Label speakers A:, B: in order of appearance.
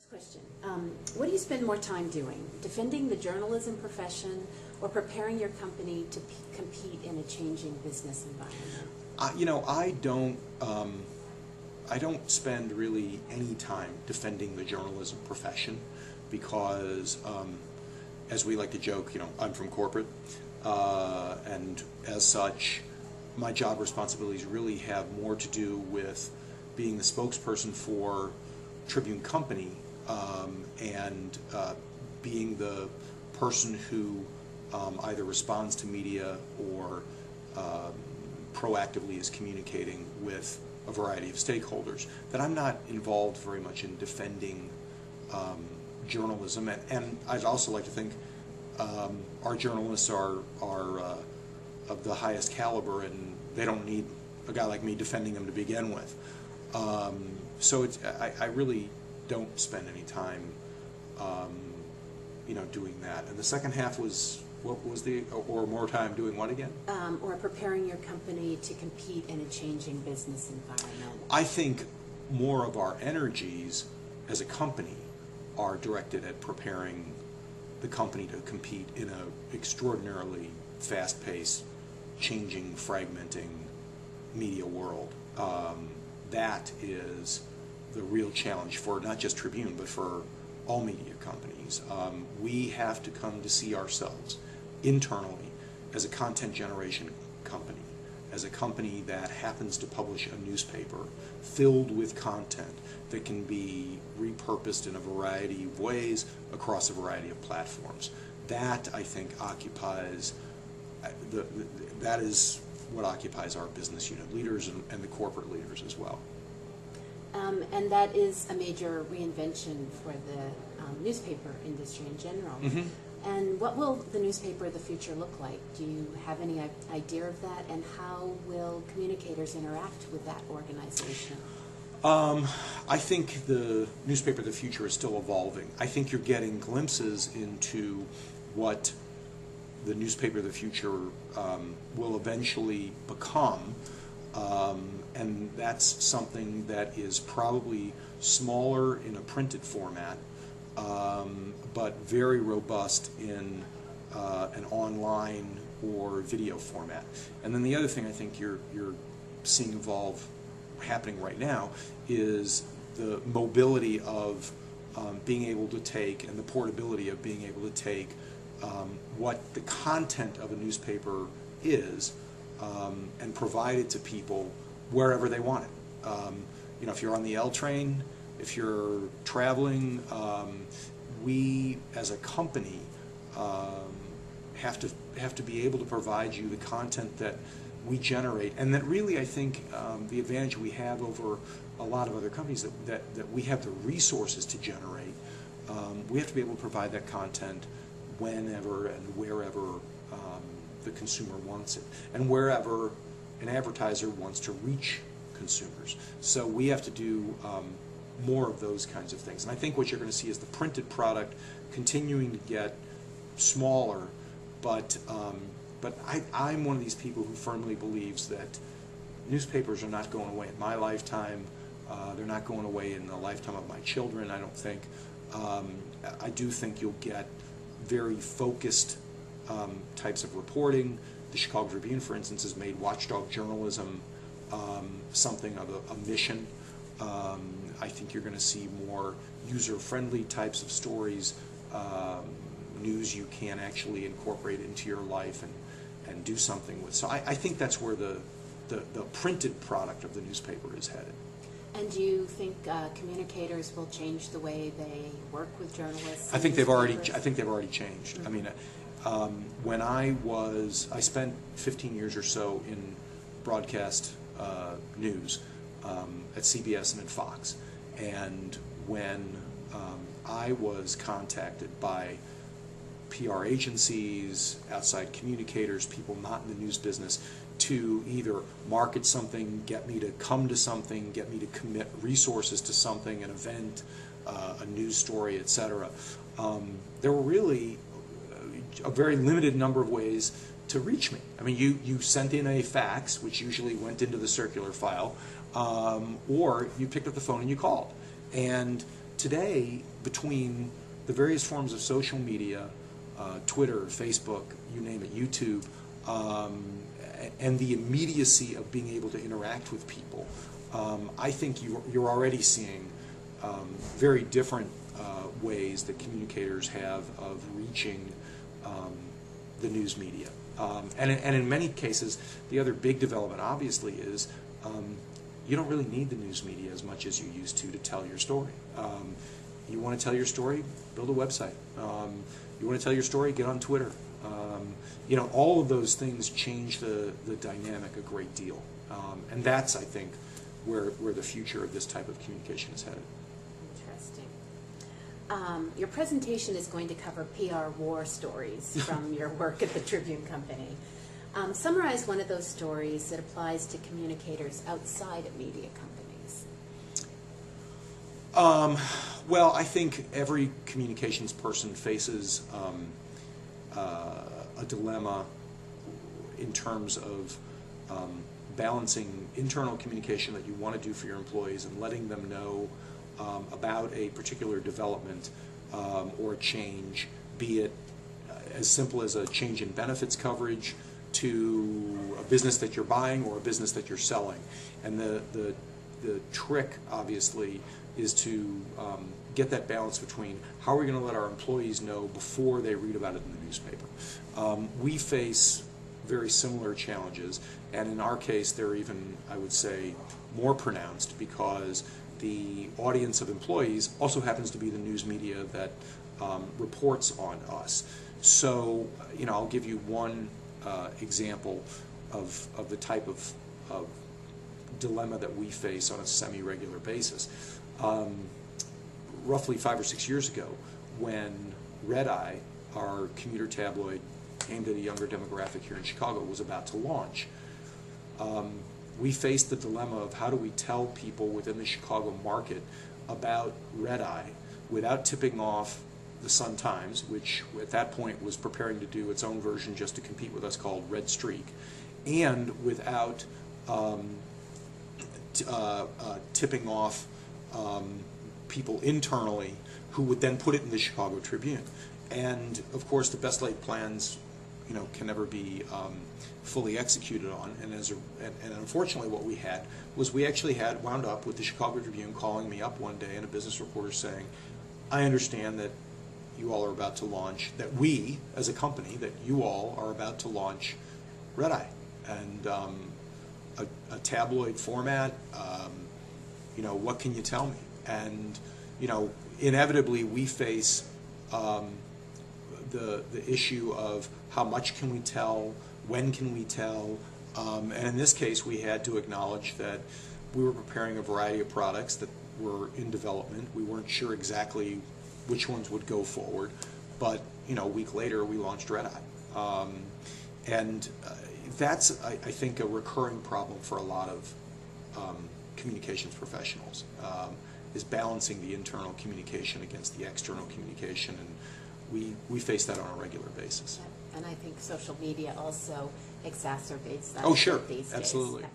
A: Question. What do you spend more time doing? Defending the journalism profession or preparing your company to compete in a changing business environment?
B: I don't spend really any time defending the journalism profession because, as we like to joke, I'm from corporate, and as such, my job responsibilities really have more to do with being the spokesperson for Tribune Company, and being the person who either responds to media or proactively is communicating with a variety of stakeholders, that I'm not involved very much in defending journalism. And I'd also like to think our journalists are of the highest caliber, and they don't need a guy like me defending them to begin with. So I really don't spend any time, doing that. And the second half was, what was or more time doing what again?
A: Or preparing your company to compete in a changing business environment.
B: I think more of our energies as a company are directed at preparing the company to compete in an extraordinarily fast-paced, changing, fragmenting media world. That is the real challenge for not just Tribune, but for all media companies. We have to come to see ourselves internally as a content generation company, as a company that happens to publish a newspaper filled with content that can be repurposed in a variety of ways across a variety of platforms. That, I think, occupies, that is what occupies our business unit leaders and the corporate leaders as well.
A: And that is a major reinvention for the newspaper industry in general.
B: Mm-hmm.
A: And what will the newspaper of the future look like? Do you have any idea of that? And how will communicators interact with that organization?
B: I think the newspaper of the future is still evolving. I think you're getting glimpses into what the newspaper of the future will eventually become. And that's something that is probably smaller in a printed format, but very robust in an online or video format. And then the other thing I think you're seeing happening right now is the mobility of being able to take, and the portability of being able to take what the content of a newspaper is, and provide it to people wherever they want it. If you're on the L train, if you're traveling, we as a company have to be able to provide you the content that we generate, and that really, I think, the advantage we have over a lot of other companies that we have the resources to generate. We have to be able to provide that content whenever and wherever the consumer wants it, and wherever an advertiser wants to reach consumers. So we have to do more of those kinds of things. And I think what you're going to see is the printed product continuing to get smaller, but I'm one of these people who firmly believes that newspapers are not going away in my lifetime. They're not going away in the lifetime of my children, I don't think. I do think you'll get very focused types of reporting. The Chicago Tribune, for instance, has made watchdog journalism something of a mission. I think you're going to see more user-friendly types of stories, news you can actually incorporate into your life and do something with. So I think that's where the printed product of the newspaper is headed.
A: And do you think communicators will change the way they work with journalists?
B: I think they've already changed. Mm-hmm. I mean, when I spent 15 years or so in broadcast news at CBS and at Fox, and when I was contacted by PR agencies, outside communicators, people not in the news business, to either market something, get me to come to something, get me to commit resources to something, an event, a news story, etc. There were really a very limited number of ways to reach me. I mean, you sent in a fax, which usually went into the circular file, or you picked up the phone and you called. And today, between the various forms of social media, Twitter, Facebook, you name it, YouTube, and the immediacy of being able to interact with people, I think you're already seeing very different ways that communicators have of reaching the news media. And in many cases, the other big development, obviously, is you don't really need the news media as much as you used to tell your story. You want to tell your story? Build a website. You want to tell your story? Get on Twitter. You know, all of those things change the dynamic a great deal. And that's, I think, where the future of this type of communication is headed.
A: Interesting. Your presentation is going to cover PR war stories from your work at the Tribune Company. Summarize one of those stories that applies to communicators outside of media companies.
B: Well, I think every communications person faces a dilemma in terms of balancing internal communication that you want to do for your employees and letting them know about a particular development or a change, be it as simple as a change in benefits coverage to a business that you're buying or a business that you're selling. And the trick, obviously, is to get that balance between how are we going to let our employees know before they read about it in the newspaper. We face very similar challenges, and in our case they're even, I would say, more pronounced because the audience of employees also happens to be the news media that reports on us. So, you know, I'll give you one example of the type of dilemma that we face on a semi-regular basis. Roughly 5 or 6 years ago, when Red Eye, our commuter tabloid aimed at a younger demographic here in Chicago, was about to launch, we faced the dilemma of how do we tell people within the Chicago market about Red Eye without tipping off the Sun-Times, which at that point was preparing to do its own version just to compete with us called Red Streak, and without tipping off people internally who would then put it in the Chicago Tribune. And of course, the best laid plans, you know, can never be fully executed on. And unfortunately, what we had was we actually had wound up with the Chicago Tribune calling me up one day and a business reporter saying, "I understand that you all are about to launch, that we as a company, that you all are about to launch Red Eye, and a tabloid format. You know, what can you tell me?" And you know, inevitably we face the issue of how much can we tell, when can we tell, and in this case we had to acknowledge that we were preparing a variety of products that were in development. We weren't sure exactly which ones would go forward, but you know, a week later we launched Red Eye, and that's, I think, a recurring problem for a lot of communications professionals, is balancing the internal communication against the external communication, and we face that on a regular basis.
A: Yeah. And I think social media also exacerbates that.
B: Oh, sure,
A: these days.
B: absolutely.